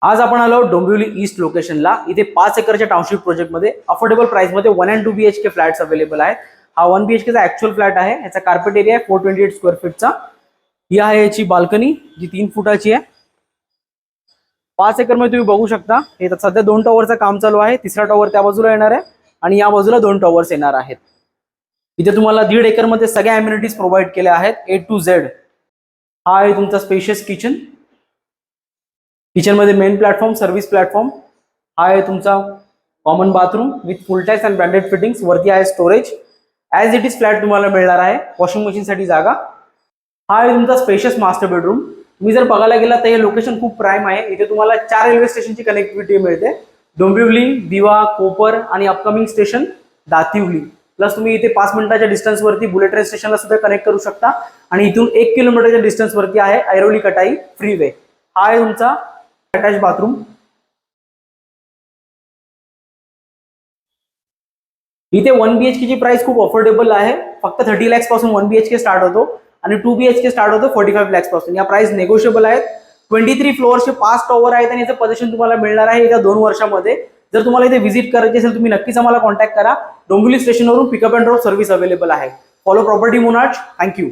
आज आपण आलो डोंबिवली ईस्ट लोकेशनला. इथे 5 एकरच्या टाउनशिप प्रोजेक्टमध्ये अफोर्डेबल प्राइसमध्ये 1 and 2 BHK फ्लॅट्स अवेलेबल आहेत. हा 1 BHKचा ऍक्च्युअल फ्लॅट आहे. याचा कार्पेट एरिया आहे 428 स्क्वेअर फीटचा. ही आहे याची बाल्कनी जी 3 फुटाची आहे. 5 एकरमध्ये तुम्ही बघू शकता. हे सध्या 2 टॉवरचं काम चालू आहे. तिसरा टॉवर त्या बाजूला येणार आहे आणि या बाजूला 2 टॉवर्स येणार आहेत. इथे तुम्हाला 1.5 एकरमध्ये सगळ्या अम्युनिटीज प्रोव्हाइड केल्या आहेत A to Z. हा आहे तुमचा स्पेशियस किचन. किचन मध्ये मेन प्लॅटफॉर्म, सर्व्हिस प्लॅटफॉर्म. हा आहे तुमचा common bathroom with full tax and branded fittings. वरती आहे storage. As it is flat तुम्हाला मिळणार आहे. वॉशिंग मशीनसाठी जागा. हा आहे तुमचा स्पेशियस मास्टर बेडरूम. तुम्ही जर बघायला गेला तर हे लोकेशन खूप प्राईम आहे. इथे तुम्हाला 4 रेल्वे स्टेशनची कनेक्टिव्हिटी मिळते. डोंबिवली, दिवा, कोपर आणि अपकमिंग स्टेशन दातिवली. प्लस तुम्ही इथे 5 मिनिटाच्या डिस्टन्सवरती बुलेट ट्रेन स्टेशनला सुद्धा कनेक्ट करू शकता. आणि इथून 1 किलोमीटरच्या डिस्टन्सवरती आहे ऐरोली कटाई फ्रीवे. हा आहे तुमचा अटॅच बाथरूम. इथे 1 BHK ची प्राइस खूप अफोर्डेबल आहे. फक्त 30 lakhs पासून 1 BHK स्टार्ट होतो आणि 2 BHK स्टार्ट होतो 45 lakhs पासून. या प्राइस नेगोशिएबल आहेत. 23 फ्लोअरचे 5 टॉवर आहेत आणि याचं पोझिशन तुम्हाला मिळणार आहे येत्या 2 वर्षामध्ये. जर तुम्हाला इथे व्हिजिट करायची असेल तुम्ही नक्कीच आम्हाला कॉन्टॅक्ट करा. डोंबिवली स्टेशनवरून pickup and drop service available आहे. Follow Property Monarch. थँक्यू.